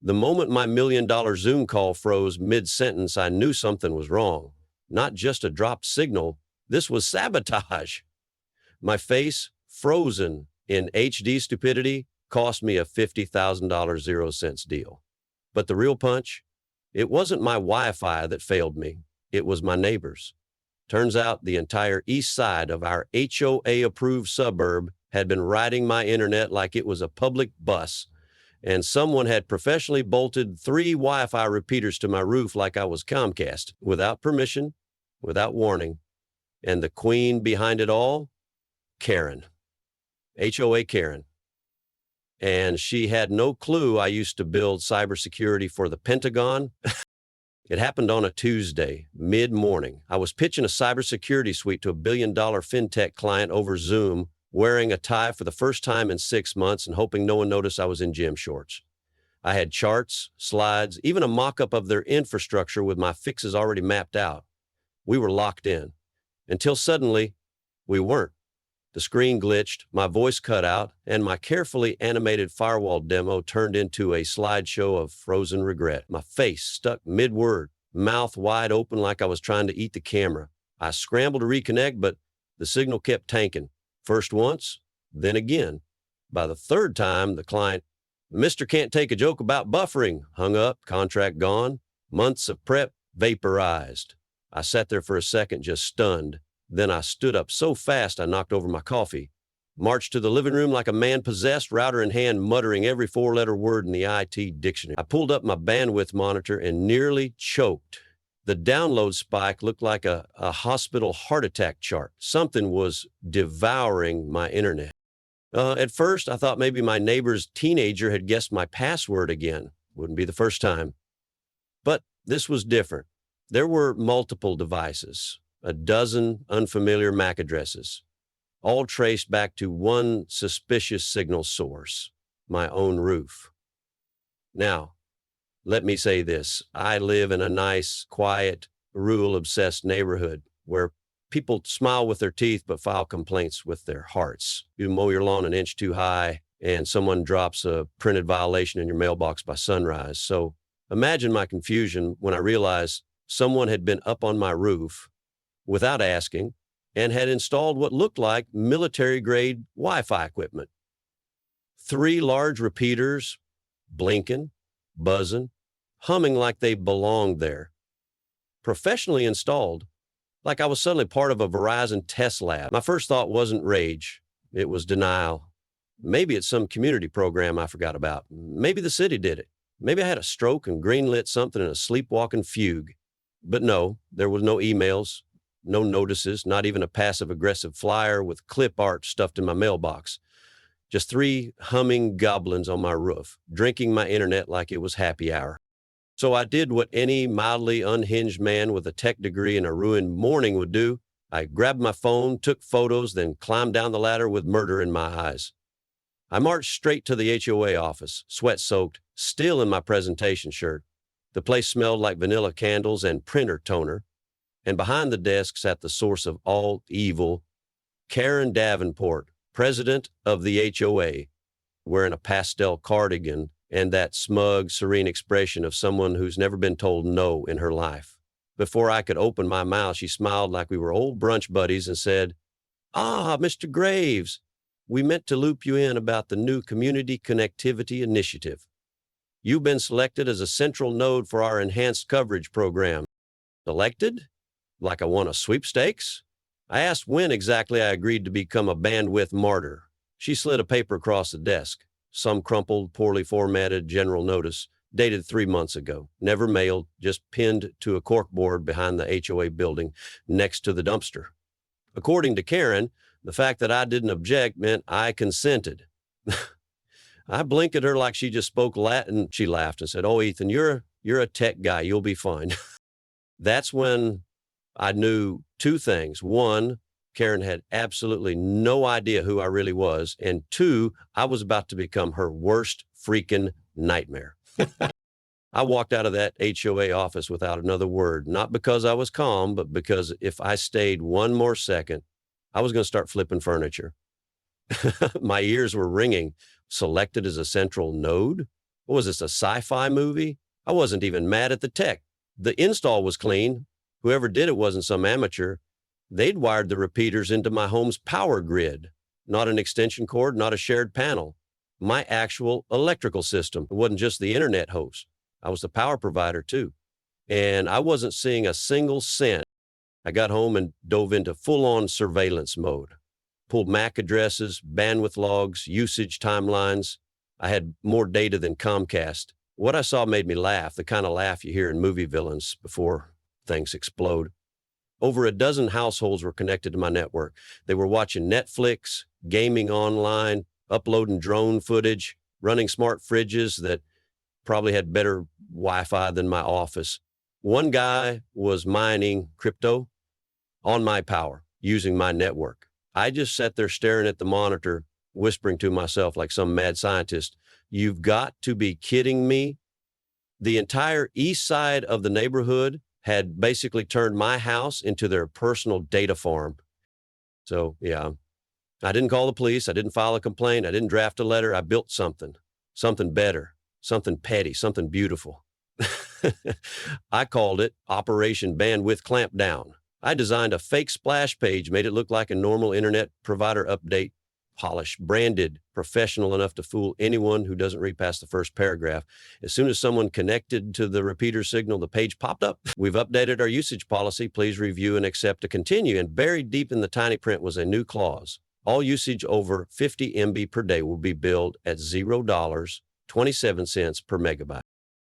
The moment my $1 million Zoom call froze mid-sentence, I knew something was wrong. Not just a dropped signal, this was sabotage. My face, frozen in HD stupidity, cost me a $50,000 0 cents deal. But the real punch? It wasn't my Wi-Fi that failed me. It was my neighbors. Turns out the entire east side of our HOA-approved suburb had been riding my internet like it was a public bus, and someone had professionally bolted 3 Wi-Fi repeaters to my roof like I was Comcast, without permission, without warning. And the queen behind it all? Karen. HOA Karen. And she had no clue I used to build cybersecurity for the Pentagon. It happened on a Tuesday, mid-morning. I was pitching a cybersecurity suite to a billion-dollar fintech client over Zoom, wearing a tie for the first time in 6 months and hoping no one noticed I was in gym shorts. I had charts, slides, even a mock-up of their infrastructure with my fixes already mapped out. We were locked in. Until suddenly, we weren't. The screen glitched, my voice cut out, and my carefully animated firewall demo turned into a slideshow of frozen regret. My face stuck mid-word, mouth wide open like I was trying to eat the camera. I scrambled to reconnect, but the signal kept tanking. First once, then again. By the third time, the client, "Mr. Can't take a joke about buffering," hung up, contract gone. Months of prep vaporized. I sat there for a second, just stunned. Then I stood up so fast I knocked over my coffee, marched to the living room like a man possessed, router in hand, muttering every 4-letter word in the IT dictionary. I pulled up my bandwidth monitor and nearly choked. The download spike looked like a hospital heart attack chart. Something was devouring my internet. At first, I thought maybe my neighbor's teenager had guessed my password again. Wouldn't be the first time. But this was different. There were multiple devices. A dozen unfamiliar MAC addresses, all traced back to one suspicious signal source, my own roof. Now, let me say this. I live in a nice, quiet, rule-obsessed neighborhood where people smile with their teeth but file complaints with their hearts. You mow your lawn an inch too high and someone drops a printed violation in your mailbox by sunrise. So imagine my confusion when I realized someone had been up on my roof without asking, and had installed what looked like military-grade Wi-Fi equipment. 3 large repeaters, blinking, buzzing, humming like they belonged there. Professionally installed, like I was suddenly part of a Verizon test lab. My first thought wasn't rage, it was denial. Maybe it's some community program I forgot about. Maybe the city did it. Maybe I had a stroke and greenlit something in a sleepwalking fugue. But no, there was no emails, no notices, not even a passive-aggressive flyer with clip art stuffed in my mailbox. Just 3 humming goblins on my roof, drinking my internet like it was happy hour. So I did what any mildly unhinged man with a tech degree and a ruined morning would do. I grabbed my phone, took photos, then climbed down the ladder with murder in my eyes. I marched straight to the HOA office, sweat-soaked, still in my presentation shirt. The place smelled like vanilla candles and printer toner. And behind the desk sat the source of all evil, Karen Davenport, president of the HOA, wearing a pastel cardigan and that smug, serene expression of someone who's never been told no in her life. Before I could open my mouth, she smiled like we were old brunch buddies and said, "Ah, Mr. Graves, we meant to loop you in about the new Community Connectivity Initiative. You've been selected as a central node for our enhanced coverage program." Selected? Like I won a sweepstakes? I asked when exactly I agreed to become a bandwidth martyr. She slid a paper across the desk, some crumpled, poorly formatted general notice, dated 3 months ago, never mailed, just pinned to a corkboard behind the HOA building next to the dumpster. According to Karen, the fact that I didn't object meant I consented. I blinked at her like she just spoke Latin. She laughed and said, "Oh, Ethan, you're a tech guy. You'll be fine." That's when I knew 2 things. 1, Karen had absolutely no idea who I really was. And 2, I was about to become her worst freaking nightmare. I walked out of that HOA office without another word, not because I was calm, but because if I stayed 1 more second, I was going to start flipping furniture. My ears were ringing. Selected as a central node? What was this, a sci-fi movie? I wasn't even mad at the tech. The install was clean. Whoever did it wasn't some amateur. They'd wired the repeaters into my home's power grid, not an extension cord, not a shared panel. My actual electrical system. It wasn't just the internet host. I was the power provider too. And I wasn't seeing a single cent. I got home and dove into full-on surveillance mode. Pulled MAC addresses, bandwidth logs, usage timelines. I had more data than Comcast. What I saw made me laugh, the kind of laugh you hear in movie villains before things explode. Over a dozen households were connected to my network. They were watching Netflix, gaming online, uploading drone footage, running smart fridges that probably had better Wi-Fi than my office. One guy was mining crypto on my power, using my network. I just sat there staring at the monitor, whispering to myself like some mad scientist, "You've got to be kidding me." The entire east side of the neighborhood had basically turned my house into their personal data farm. So, yeah, I didn't call the police. I didn't file a complaint. I didn't draft a letter. I built something better, something petty, something beautiful. I called it Operation Bandwidth Clampdown. I designed a fake splash page, made it look like a normal internet provider update, polished, branded, professional enough to fool anyone who doesn't read past the first paragraph. As soon as someone connected to the repeater signal, the page popped up. "We've updated our usage policy. Please review and accept to continue." And buried deep in the tiny print was a new clause. All usage over 50 MB per day will be billed at $0.27 per megabyte.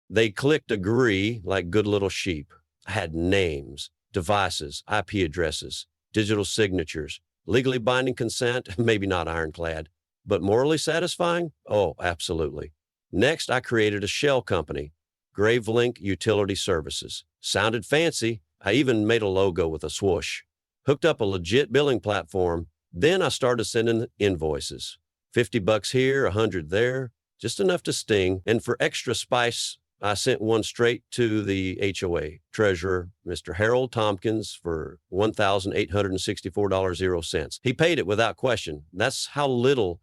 They clicked agree like good little sheep. I had names, devices, IP addresses, digital signatures, legally binding consent, maybe not ironclad, but morally satisfying? Oh, absolutely. Next, I created a shell company, Gravelink Utility Services. Sounded fancy. I even made a logo with a swoosh. Hooked up a legit billing platform. Then I started sending invoices. $50 here, $100 there, just enough to sting. And for extra spice, I sent one straight to the HOA treasurer, Mr. Harold Tompkins, for $1,864.00. He paid it without question. That's how little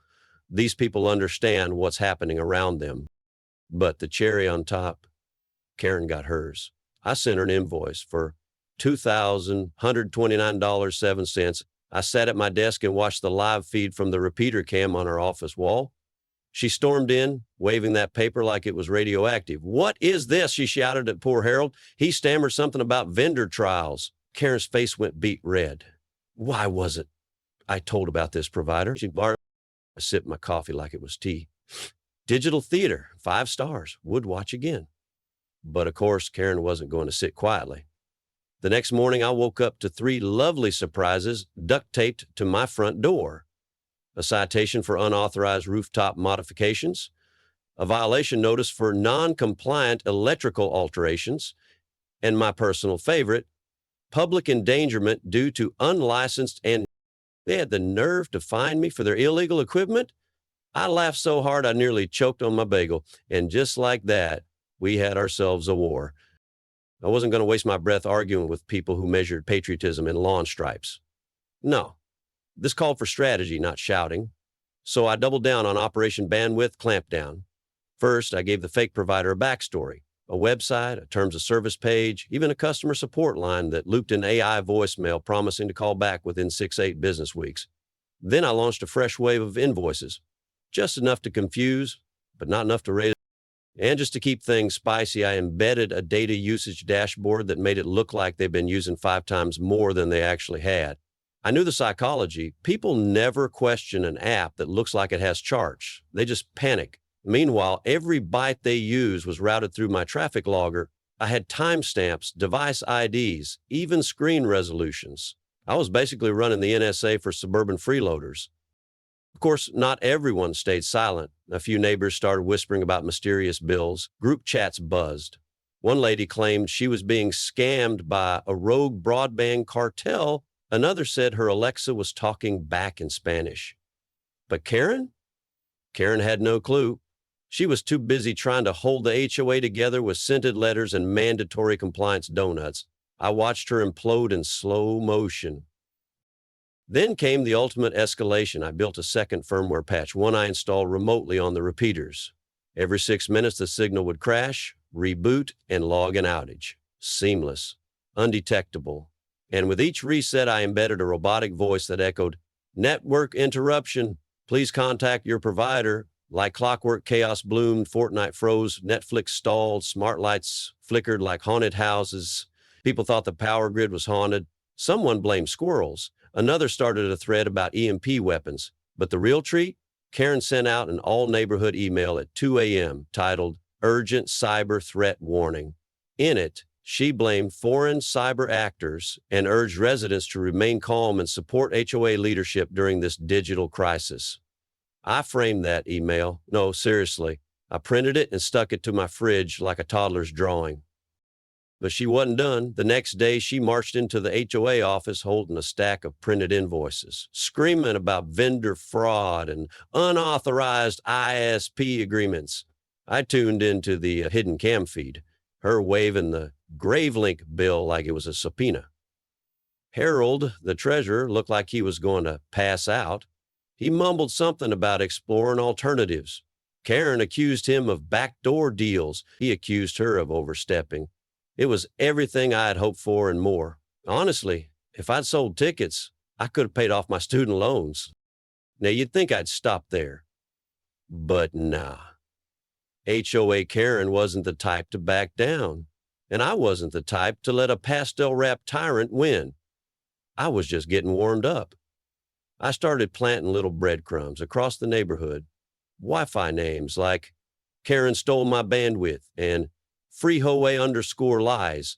these people understand what's happening around them. But the cherry on top, Karen got hers. I sent her an invoice for $2,129.07. I sat at my desk and watched the live feed from the repeater cam on our office wall. She stormed in, waving that paper like it was radioactive. "What is this?" she shouted at poor Harold. He stammered something about vendor trials. Karen's face went beet red. Why was it I told about this provider? She barked. I sipped my coffee like it was tea. Digital theater, 5 stars, would watch again. But of course, Karen wasn't going to sit quietly. The next morning, I woke up to 3 lovely surprises duct taped to my front door. A citation for unauthorized rooftop modifications, a violation notice for non-compliant electrical alterations, and my personal favorite, public endangerment due to unlicensed, and they had the nerve to fine me for their illegal equipment. I laughed so hard I nearly choked on my bagel, and just like that, we had ourselves a war. I wasn't going to waste my breath arguing with people who measured patriotism in lawn stripes. No. This called for strategy, not shouting. So I doubled down on Operation Bandwidth Clampdown. First, I gave the fake provider a backstory, a website, a terms of service page, even a customer support line that looped in AI voicemail promising to call back within 6-8 business weeks. Then I launched a fresh wave of invoices, just enough to confuse, but not enough to raise. And just to keep things spicy, I embedded a data usage dashboard that made it look like they'd been using 5 times more than they actually had. I knew the psychology. People never question an app that looks like it has charts. They just panic. Meanwhile, every byte they use was routed through my traffic logger. I had timestamps, device IDs, even screen resolutions. I was basically running the NSA for suburban freeloaders. Of course, not everyone stayed silent. A few neighbors started whispering about mysterious bills. Group chats buzzed. One lady claimed she was being scammed by a rogue broadband cartel. Another said her Alexa was talking back in Spanish. But Karen? Karen had no clue. She was too busy trying to hold the HOA together with scented letters and mandatory compliance donuts. I watched her implode in slow motion. Then came the ultimate escalation. I built a second firmware patch, one I installed remotely on the repeaters. Every 6 minutes, the signal would crash, reboot, and log an outage. Seamless, undetectable. And with each reset, I embedded a robotic voice that echoed, "Network interruption. Please contact your provider." Like clockwork, chaos bloomed, Fortnite froze, Netflix stalled, smart lights flickered like haunted houses. People thought the power grid was haunted. Someone blamed squirrels. Another started a thread about EMP weapons. But the real treat? Karen sent out an all-neighborhood email at 2 a.m. titled Urgent Cyber Threat Warning. In it, she blamed foreign cyber actors and urged residents to remain calm and support HOA leadership during this digital crisis. I framed that email. No, seriously. I printed it and stuck it to my fridge like a toddler's drawing. But she wasn't done. The next day, she marched into the HOA office holding a stack of printed invoices, screaming about vendor fraud and unauthorized ISP agreements. I tuned into the hidden cam feed, her waving the Gravelink bill like it was a subpoena. Harold, the treasurer, looked like he was going to pass out. He mumbled something about exploring alternatives. Karen accused him of backdoor deals. He accused her of overstepping. It was everything I had hoped for and more. Honestly, if I'd sold tickets, I could have paid off my student loans. Now, you'd think I'd stop there. But nah. HOA Karen wasn't the type to back down, and I wasn't the type to let a pastel-wrapped tyrant win. I was just getting warmed up. I started planting little breadcrumbs across the neighborhood. Wi-Fi names like Karen stole my bandwidth and free HOA _lies.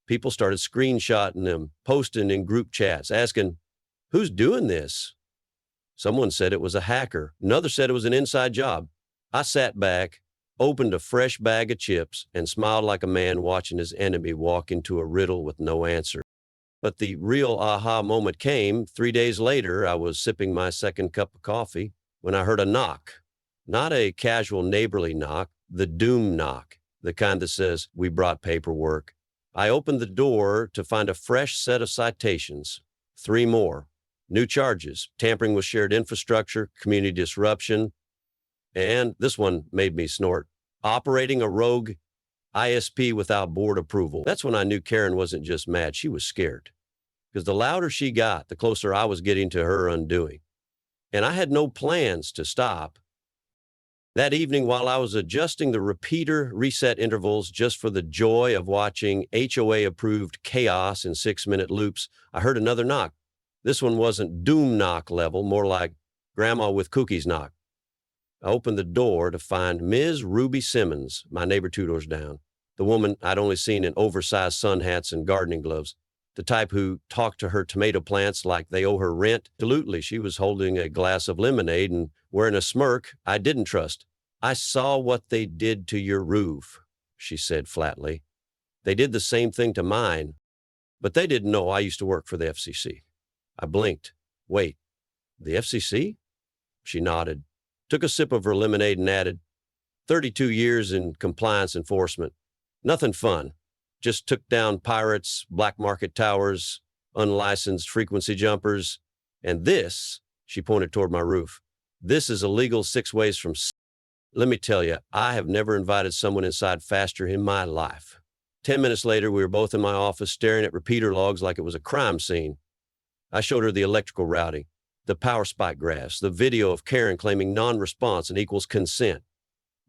People started screenshotting them, posting in group chats, asking, "Who's doing this?" Someone said it was a hacker. Another said it was an inside job. I sat back, opened a fresh bag of chips, and smiled like a man watching his enemy walk into a riddle with no answer. But the real aha moment came 3 days later. I was sipping my second cup of coffee when I heard a knock. Not a casual neighborly knock, the doom knock, the kind that says, "We brought paperwork." I opened the door to find a fresh set of citations, 3 more. New charges, tampering with shared infrastructure, community disruption, and this one made me snort, operating a rogue ISP without board approval. That's when I knew Karen wasn't just mad, she was scared. Because the louder she got, the closer I was getting to her undoing. And I had no plans to stop. That evening, while I was adjusting the repeater reset intervals just for the joy of watching HOA-approved chaos in 6-minute loops, I heard another knock. This one wasn't doom knock level, more like grandma with cookies knock. I opened the door to find Ms. Ruby Simmons, my neighbor 2 doors down, the woman I'd only seen in oversized sun hats and gardening gloves, the type who talked to her tomato plants like they owe her rent. Absolutely, she was holding a glass of lemonade and wearing a smirk I didn't trust. "I saw what they did to your roof," she said flatly. "They did the same thing to mine, but they didn't know I used to work for the FCC." I blinked. "Wait, the FCC?" She nodded, took a sip of her lemonade and added, 32 years in compliance enforcement. Nothing fun. Just took down pirates, black market towers, unlicensed frequency jumpers. And this," she pointed toward my roof, "this is illegal 6 ways from Let me tell you, I have never invited someone inside faster in my life." 10 minutes later, we were both in my office staring at repeater logs like it was a crime scene. I showed her the electrical routing, the power spike graphs, the video of Karen claiming non-response and equals consent.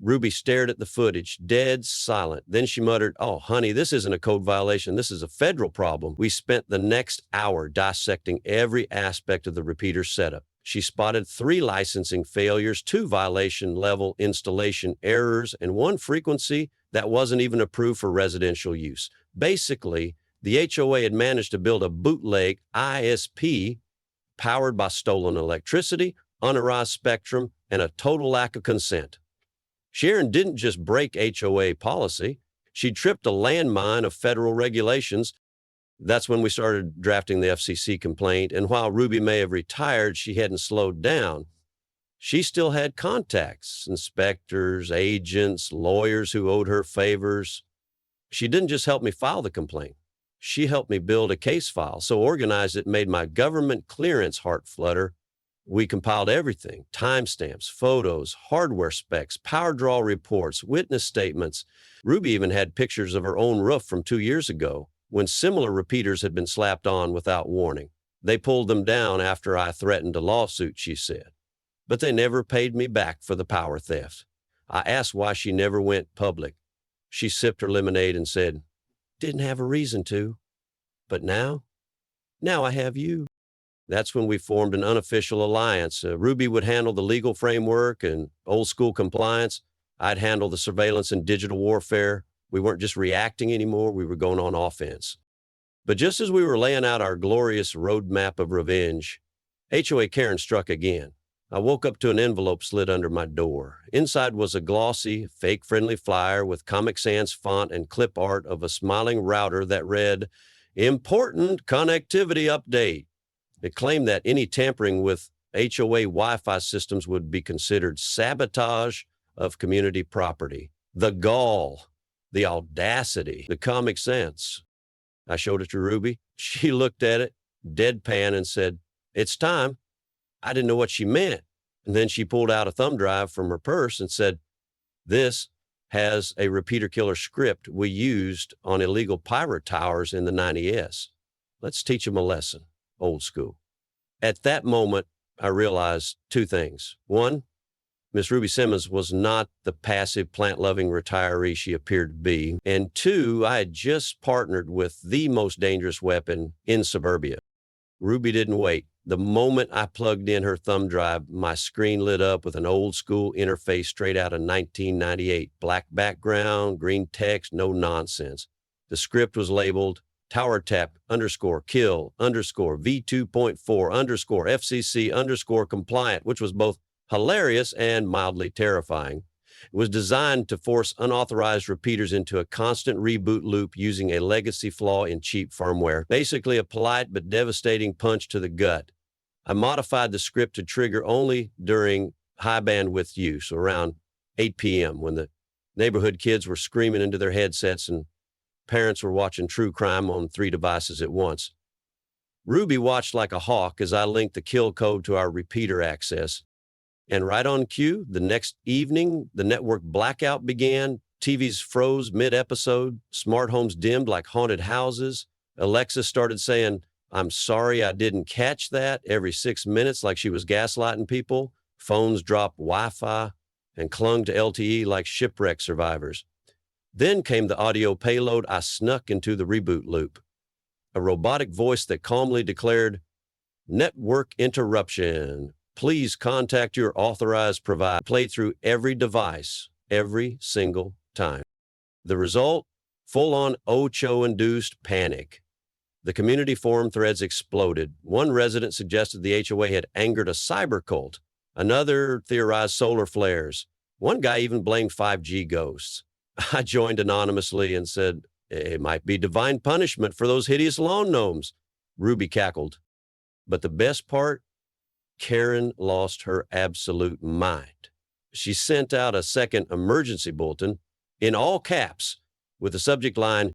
Ruby stared at the footage, dead silent. Then she muttered, "Oh, honey, this isn't a code violation. This is a federal problem." We spent the next hour dissecting every aspect of the repeater setup. She spotted 3 licensing failures, 2 violation level installation errors, and 1 frequency that wasn't even approved for residential use. Basically, the HOA had managed to build a bootleg ISP powered by stolen electricity, unauthorized spectrum, and a total lack of consent. Sharon didn't just break HOA policy, she tripped a landmine of federal regulations. That's when we started drafting the FCC complaint, and while Ruby may have retired, she hadn't slowed down. She still had contacts, inspectors, agents, lawyers who owed her favors. She didn't just help me file the complaint. She helped me build a case file, so organized it made my government clearance heart flutter. We compiled everything: timestamps, photos, hardware specs, power draw reports, witness statements. Ruby even had pictures of her own roof from 2 years ago when similar repeaters had been slapped on without warning. They pulled them down after I threatened a lawsuit, she said. But they never paid me back for the power theft. I asked why she never went public. She sipped her lemonade and said, "Didn't have a reason to. But now I have you." That's when we formed an unofficial alliance. Ruby would handle the legal framework and old school compliance. I'd handle the surveillance and digital warfare. We weren't just reacting anymore, we were going on offense. But just as we were laying out our glorious roadmap of revenge, HOA Karen struck again. I woke up to an envelope slid under my door. Inside was a glossy, fake-friendly flyer with Comic Sans font and clip art of a smiling router that read, "Important connectivity update." It claimed that any tampering with HOA Wi-Fi systems would be considered sabotage of community property. The gall, the audacity, the comic sense. I showed it to Ruby. She looked at it, deadpan, and said, "It's time." I didn't know what she meant. And then she pulled out a thumb drive from her purse and said, "This has a repeater killer script we used on illegal pirate towers in the 90s. Let's teach them a lesson, old school." At that moment, I realized two things. One, Miss Ruby Simmons was not the passive, plant-loving retiree she appeared to be. And two, I had just partnered with the most dangerous weapon in suburbia. Ruby didn't wait. The moment I plugged in her thumb drive, my screen lit up with an old-school interface straight out of 1998. Black background, green text, no nonsense. The script was labeled tower tap _ kill _ V2.4 _ FCC _ compliant, which was both hilarious and mildly terrifying. It was designed to force unauthorized repeaters into a constant reboot loop using a legacy flaw in cheap firmware. Basically, a polite but devastating punch to the gut. I modified the script to trigger only during high bandwidth use, around 8 p.m., when the neighborhood kids were screaming into their headsets and parents were watching true crime on 3 devices at once. Ruby watched like a hawk as I linked the kill code to our repeater access. And right on cue, the next evening, the network blackout began. TVs froze mid-episode. Smart homes dimmed like haunted houses. Alexa started saying, "I'm sorry I didn't catch that," every 6 minutes like she was gaslighting people. Phones dropped Wi-Fi and clung to LTE like shipwreck survivors. Then came the audio payload I snuck into the reboot loop. A robotic voice that calmly declared, "Network interruption. Please contact your authorized provider." Played through every device, every single time. The result? Full-on Ocho-induced panic. The community forum threads exploded. One resident suggested the HOA had angered a cyber cult. Another theorized solar flares. One guy even blamed 5G ghosts. I joined anonymously and said, "It might be divine punishment for those hideous lawn gnomes." Ruby cackled. But the best part? Karen lost her absolute mind. She sent out a second emergency bulletin in all caps with the subject line,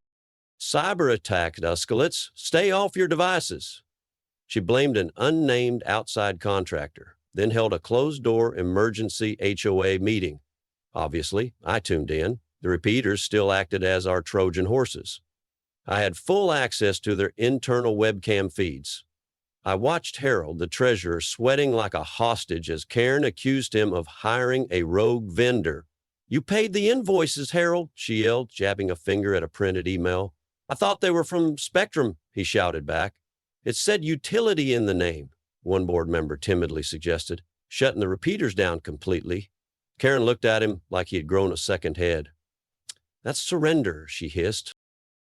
"Cyber attack escalates, stay off your devices." She blamed an unnamed outside contractor, then held a closed-door emergency HOA meeting. Obviously, I tuned in. The repeaters still acted as our Trojan horses. I had full access to their internal webcam feeds. I watched Harold, the treasurer, sweating like a hostage as Karen accused him of hiring a rogue vendor. "You paid the invoices, Harold," she yelled, jabbing a finger at a printed email. "I thought they were from Spectrum," he shouted back. "It said utility in the name," one board member timidly suggested, shutting the repeaters down completely. Karen looked at him like he had grown a second head. "That's surrender," she hissed.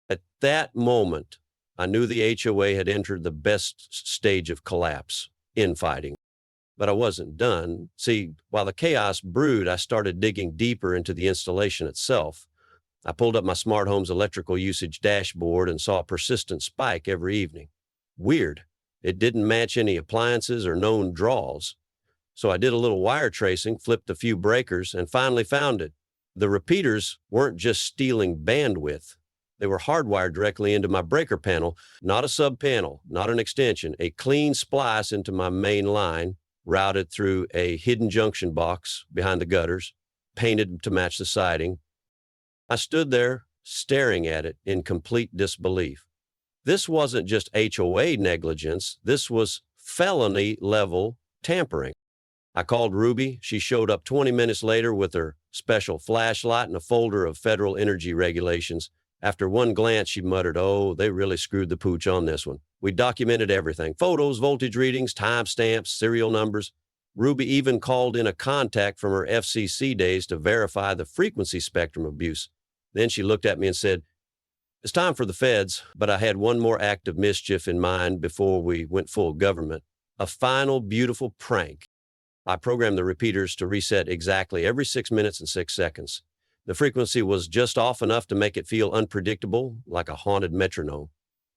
At that moment, I knew the HOA had entered the best stage of collapse, infighting. But I wasn't done. See, while the chaos brewed, I started digging deeper into the installation itself. I pulled up my smart home's electrical usage dashboard and saw a persistent spike every evening. Weird. It didn't match any appliances or known draws. So I did a little wire tracing, flipped a few breakers, and finally found it. The repeaters weren't just stealing bandwidth. They were hardwired directly into my breaker panel, not a sub panel, not an extension, a clean splice into my main line, routed through a hidden junction box behind the gutters, painted to match the siding. I stood there staring at it in complete disbelief. This wasn't just HOA negligence, this was felony level tampering. I called Ruby. She showed up 20 minutes later with her special flashlight and a folder of federal energy regulations. After one glance, she muttered, "Oh, they really screwed the pooch on this one." We documented everything: photos, voltage readings, timestamps, serial numbers. Ruby even called in a contact from her FCC days to verify the frequency spectrum abuse. Then she looked at me and said, "It's time for the feds," but I had one more act of mischief in mind before we went full government. A final beautiful prank. I programmed the repeaters to reset exactly every 6 minutes and 6 seconds. The frequency was just off enough to make it feel unpredictable, like a haunted metronome.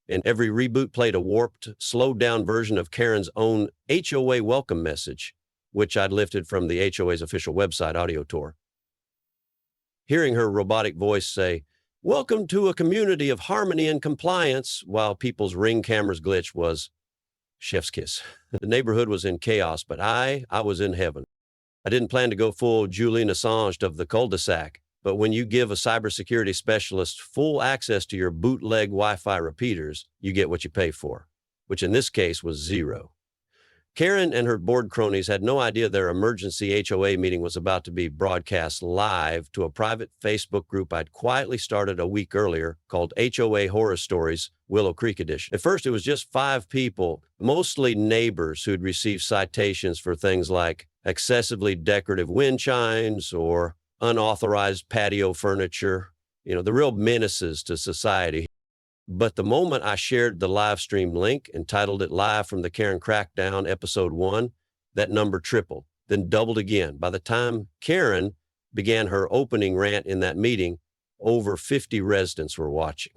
And every reboot played a warped, slowed-down version of Karen's own HOA welcome message, which I'd lifted from the HOA's official website audio tour. Hearing her robotic voice say, "Welcome to a community of harmony and compliance," while people's Ring cameras glitch, was chef's kiss. The neighborhood was in chaos, but I was in heaven. I didn't plan to go full Julian Assange of the cul-de-sac, but when you give a cybersecurity specialist full access to your bootleg Wi-Fi repeaters, you get what you pay for, which in this case was zero. Karen and her board cronies had no idea their emergency HOA meeting was about to be broadcast live to a private Facebook group I'd quietly started a week earlier called HOA Horror Stories, Willow Creek Edition. At first, it was just 5 people, mostly neighbors who'd received citations for things like excessively decorative wind chimes or unauthorized patio furniture, the real menaces to society. But the moment I shared the live stream link and titled it Live from the Karen Crackdown, Episode 1, that number tripled, then doubled again. By the time Karen began her opening rant in that meeting, over 50 residents were watching.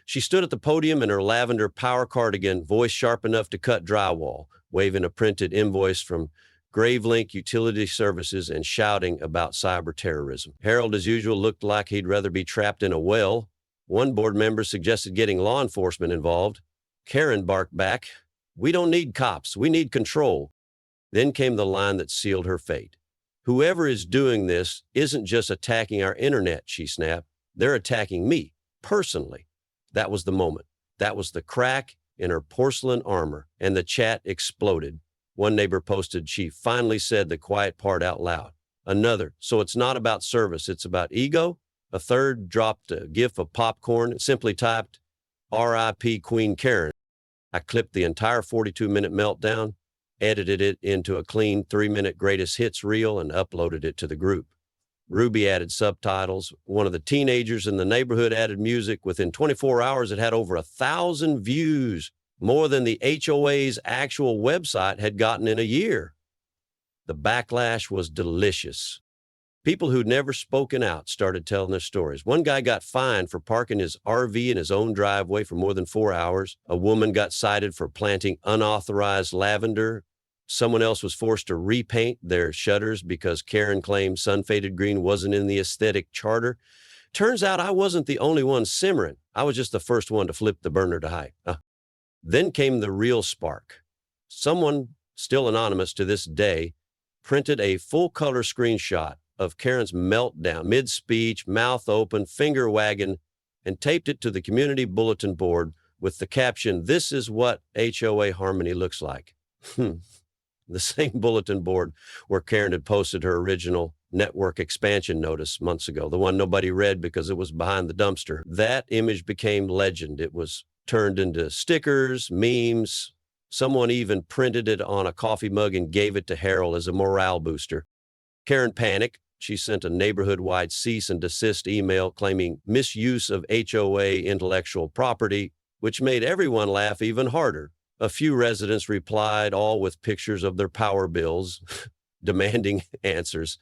She stood at the podium in her lavender power cardigan, voice sharp enough to cut drywall, waving a printed invoice from Gravelink Utility Services and shouting about cyber terrorism. Harold, as usual, looked like he'd rather be trapped in a well. One board member suggested getting law enforcement involved. Karen barked back, "We don't need cops, we need control." Then came the line that sealed her fate. "Whoever is doing this isn't just attacking our internet," she snapped. "They're attacking me, personally." That was the moment. That was the crack in her porcelain armor, and the chat exploded. One neighbor posted, "She finally said the quiet part out loud." Another, "So it's not about service, it's about ego?" A third dropped a gif of popcorn and simply typed, "RIP Queen Karen." I clipped the entire 42-minute meltdown, edited it into a clean 3-minute greatest hits reel, and uploaded it to the group. Ruby added subtitles. One of the teenagers in the neighborhood added music. Within 24 hours, it had over 1,000 views, more than the HOA's actual website had gotten in a year. The backlash was delicious. People who'd never spoken out started telling their stories. One guy got fined for parking his RV in his own driveway for more than 4 hours. A woman got cited for planting unauthorized lavender. Someone else was forced to repaint their shutters because Karen claimed sun-faded green wasn't in the aesthetic charter. Turns out I wasn't the only one simmering. I was just the first one to flip the burner to high. Then came the real spark. Someone, still anonymous to this day, printed a full-color screenshot of Karen's meltdown, mid-speech, mouth open, finger wagging, and taped it to the community bulletin board with the caption, "This is what HOA harmony looks like." The same bulletin board where Karen had posted her original network expansion notice months ago, the one nobody read because it was behind the dumpster. That image became legend. It was turned into stickers, memes. Someone even printed it on a coffee mug and gave it to Harold as a morale booster. Karen panicked. She sent a neighborhood-wide cease and desist email claiming misuse of HOA intellectual property, which made everyone laugh even harder. A few residents replied, all with pictures of their power bills, demanding answers.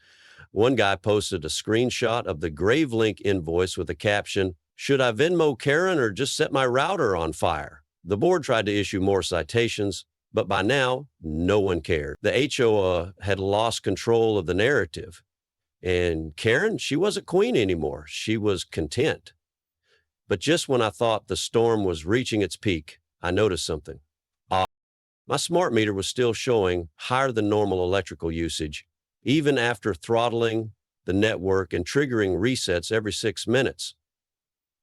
One guy posted a screenshot of the Gravelink invoice with the caption, "Should I Venmo Karen or just set my router on fire?" The board tried to issue more citations, but by now, no one cared. The HOA had lost control of the narrative. And Karen, she wasn't queen anymore. She was content. But just when I thought the storm was reaching its peak, I noticed something. My smart meter was still showing higher than normal electrical usage, even after throttling the network and triggering resets every 6 minutes.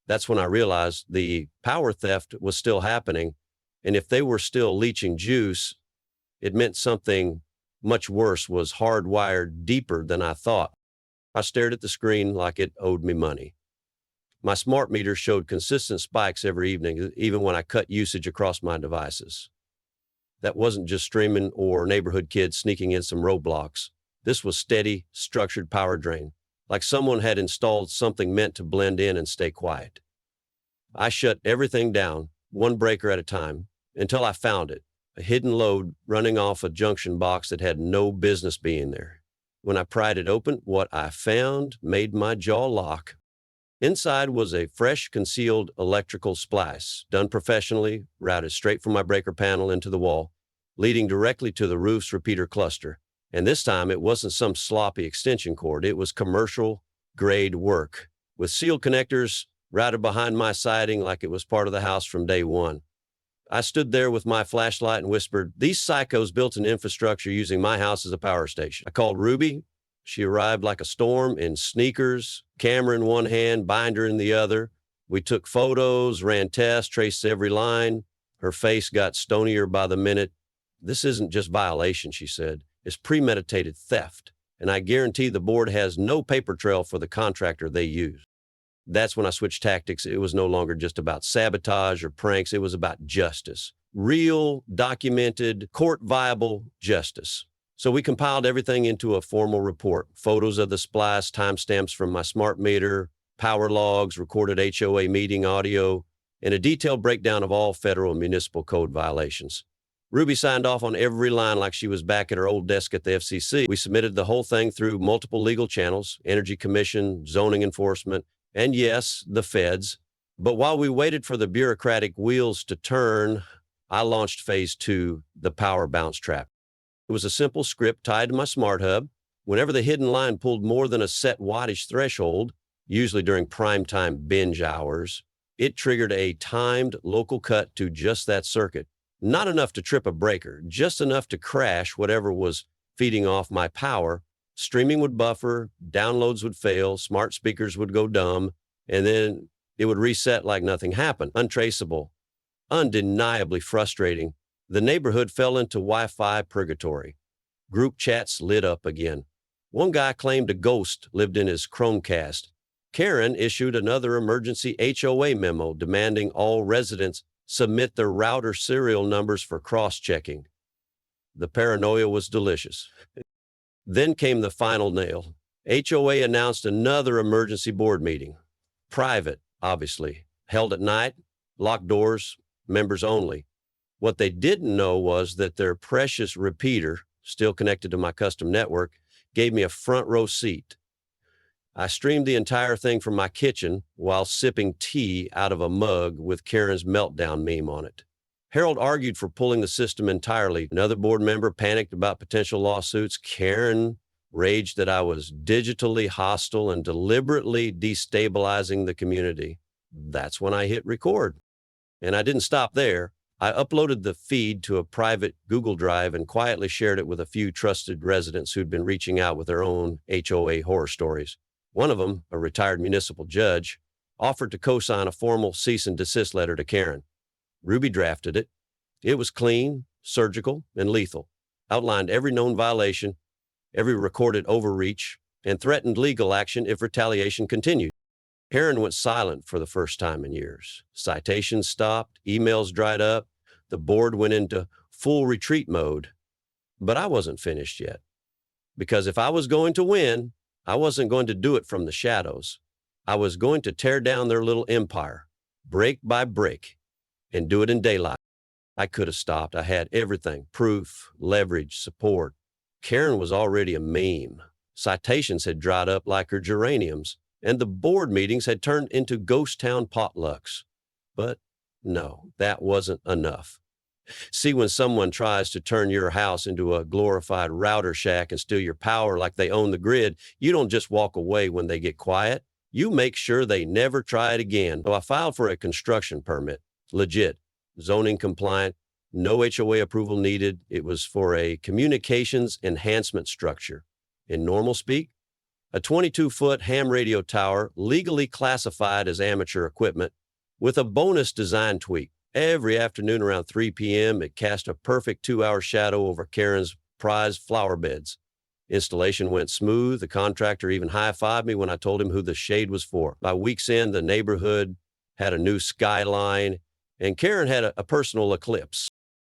That's when I realized the power theft was still happening. And if they were still leaching juice, it meant something much worse was hardwired deeper than I thought. I stared at the screen like it owed me money. My smart meter showed consistent spikes every evening, even when I cut usage across my devices. That wasn't just streaming or neighborhood kids sneaking in some Roblox. This was steady, structured power drain, like someone had installed something meant to blend in and stay quiet. I shut everything down, one breaker at a time, until I found it, a hidden load running off a junction box that had no business being there. When I pried it open, what I found made my jaw lock. Inside was a fresh concealed electrical splice, done professionally, routed straight from my breaker panel into the wall, leading directly to the roof's repeater cluster. And this time it wasn't some sloppy extension cord. It was commercial grade work, with sealed connectors routed behind my siding like it was part of the house from day one. I stood there with my flashlight and whispered, "These psychos built an infrastructure using my house as a power station." I called Ruby. She arrived like a storm in sneakers, camera in one hand, binder in the other. We took photos, ran tests, traced every line. Her face got stonier by the minute. "This isn't just violation," she said. "It's premeditated theft, and I guarantee the board has no paper trail for the contractor they use." That's when I switched tactics. It was no longer just about sabotage or pranks. It was about justice. Real, documented, court-viable justice. So we compiled everything into a formal report. Photos of the splice, timestamps from my smart meter, power logs, recorded HOA meeting audio, and a detailed breakdown of all federal and municipal code violations. Ruby signed off on every line like she was back at her old desk at the FCC. We submitted the whole thing through multiple legal channels, Energy Commission, zoning enforcement, and yes, the feds. But while we waited for the bureaucratic wheels to turn, I launched phase 2, the power bounce trap. It was a simple script tied to my smart hub. Whenever the hidden line pulled more than a set wattage threshold, usually during primetime binge hours, it triggered a timed local cut to just that circuit. Not enough to trip a breaker, just enough to crash whatever was feeding off my power. Streaming would buffer, downloads would fail, smart speakers would go dumb, and then it would reset like nothing happened. Untraceable, undeniably frustrating. The neighborhood fell into Wi-Fi purgatory. Group chats lit up again. One guy claimed a ghost lived in his Chromecast. Karen issued another emergency HOA memo demanding all residents submit their router serial numbers for cross-checking. The paranoia was delicious. Then came the final nail. HOA announced another emergency board meeting. Private, obviously. Held at night, locked doors, members only. What they didn't know was that their precious repeater, still connected to my custom network, gave me a front row seat. I streamed the entire thing from my kitchen while sipping tea out of a mug with Karen's meltdown meme on it. Harold argued for pulling the system entirely. Another board member panicked about potential lawsuits. Karen raged that I was digitally hostile and deliberately destabilizing the community. That's when I hit record. And I didn't stop there. I uploaded the feed to a private Google Drive and quietly shared it with a few trusted residents who'd been reaching out with their own HOA horror stories. One of them, a retired municipal judge, offered to co-sign a formal cease and desist letter to Karen. Ruby drafted it. It was clean, surgical, and lethal, outlined every known violation, every recorded overreach, and threatened legal action if retaliation continued. Karen went silent for the first time in years. Citations stopped, emails dried up, the board went into full retreat mode. But I wasn't finished yet. Because if I was going to win, I wasn't going to do it from the shadows. I was going to tear down their little empire, break by break, and do it in daylight. I could have stopped. I had everything, proof, leverage, support. Karen was already a meme. Citations had dried up like her geraniums, and the board meetings had turned into ghost town potlucks. But no, that wasn't enough. See, when someone tries to turn your house into a glorified router shack and steal your power like they own the grid, you don't just walk away when they get quiet. You make sure they never try it again. So I filed for a construction permit. Legit, zoning compliant, No HOA approval needed. It was for a communications enhancement structure. In normal speak, a 22-foot ham radio tower legally classified as amateur equipment with a bonus design tweak. Every afternoon around 3 p.m., it cast a perfect 2-hour shadow over Karen's prized flower beds. Installation went smooth. The contractor even high-fived me when I told him who the shade was for. By week's end, the neighborhood had a new skyline, and Karen had a personal eclipse.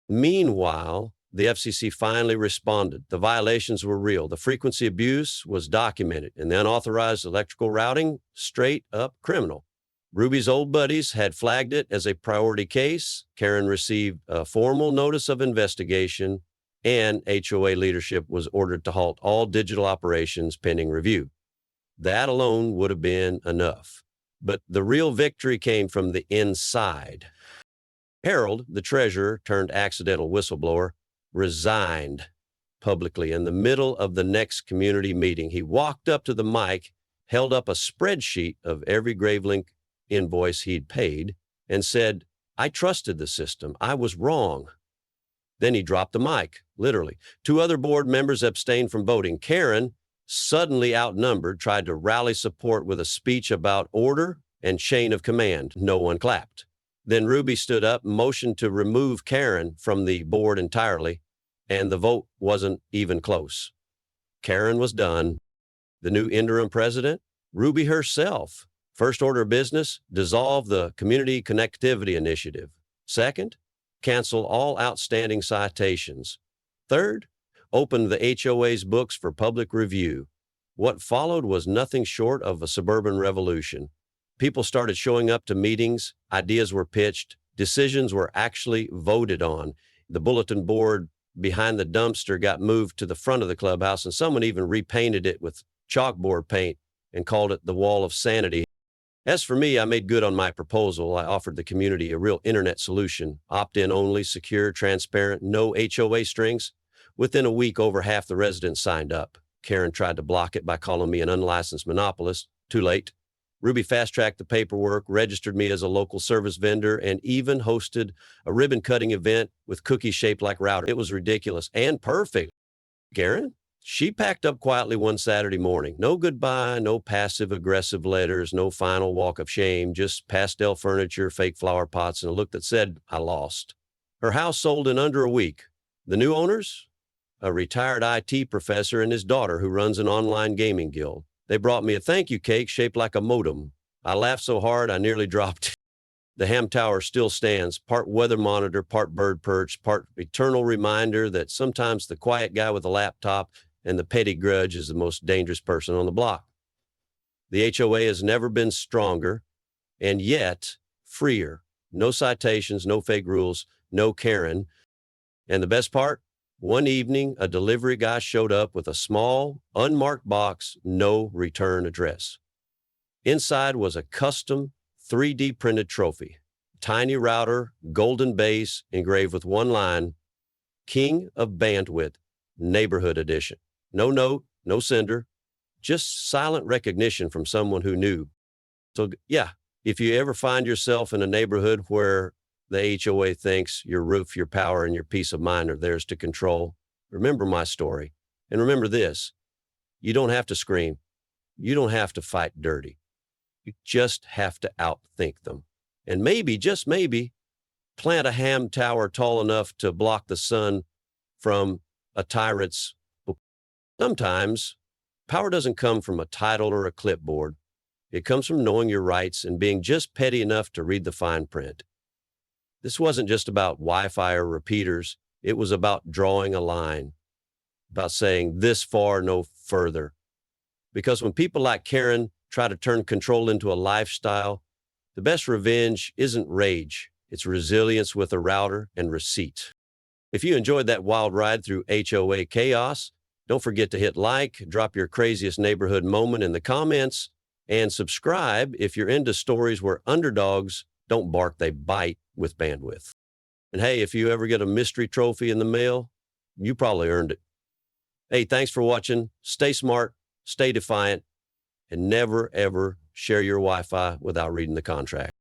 Meanwhile, the FCC finally responded. The violations were real. The frequency abuse was documented, and the unauthorized electrical routing, straight up criminal. Ruby's old buddies had flagged it as a priority case. Karen received a formal notice of investigation, and HOA leadership was ordered to halt all digital operations pending review. That alone would have been enough. But the real victory came from the inside. Harold, the treasurer turned accidental whistleblower, resigned publicly in the middle of the next community meeting. He walked up to the mic, held up a spreadsheet of every Gravelink invoice he'd paid, and said, "I trusted the system. I was wrong." Then he dropped the mic, literally. 2 other board members abstained from voting. Karen, suddenly outnumbered, tried to rally support with a speech about order and chain of command. No one clapped. Then Ruby stood up, motioned to remove Karen from the board entirely, and the vote wasn't even close. Karen was done. The new interim president, Ruby herself. First order of business, dissolve the Community Connectivity Initiative. Second, cancel all outstanding citations. Third, open the HOA's books for public review. What followed was nothing short of a suburban revolution. People started showing up to meetings, ideas were pitched, decisions were actually voted on. The bulletin board behind the dumpster got moved to the front of the clubhouse, and someone even repainted it with chalkboard paint and called it the Wall of Sanity. As for me, I made good on my proposal. I offered the community a real internet solution, opt-in only, secure, transparent, no HOA strings. Within a week, over half the residents signed up. Karen tried to block it by calling me an unlicensed monopolist. Too late. Ruby fast-tracked the paperwork, registered me as a local service vendor, and even hosted a ribbon-cutting event with cookies shaped like router. It was ridiculous and perfect. Karen? She packed up quietly one Saturday morning. No goodbye, no passive-aggressive letters, no final walk of shame, just pastel furniture, fake flower pots, and a look that said, "I lost." Her house sold in under a week. The new owners? A retired IT professor and his daughter who runs an online gaming guild. They brought me a thank you cake shaped like a modem. I laughed so hard I nearly dropped it. The ham tower still stands, part weather monitor, part bird perch, part eternal reminder that sometimes the quiet guy with a laptop and the petty grudge is the most dangerous person on the block. The HOA has never been stronger, and yet freer. No citations, no fake rules, no Karen. And the best part? One evening, a delivery guy showed up with a small, unmarked box, no return address. Inside was a custom 3D printed trophy. Tiny router, golden base, engraved with one line, King of Bandwidth, Neighborhood Edition. No note, no sender, just silent recognition from someone who knew. So yeah, if you ever find yourself in a neighborhood where the HOA thinks your roof, your power, and your peace of mind are theirs to control, remember my story. And remember this, you don't have to scream. You don't have to fight dirty. You just have to outthink them. And maybe, just maybe, plant a ham tower tall enough to block the sun from a tyrant's. Sometimes, power doesn't come from a title or a clipboard. It comes from knowing your rights and being just petty enough to read the fine print. This wasn't just about Wi-Fi or repeaters. It was about drawing a line, about saying this far, no further. Because when people like Karen try to turn control into a lifestyle, the best revenge isn't rage. It's resilience with a router and receipt. If you enjoyed that wild ride through HOA chaos, don't forget to hit like, drop your craziest neighborhood moment in the comments, and subscribe if you're into stories where underdogs don't bark, they bite with bandwidth. And hey, if you ever get a mystery trophy in the mail, you probably earned it. Hey, thanks for watching. Stay smart, stay defiant, and never, ever share your Wi-Fi without reading the contract.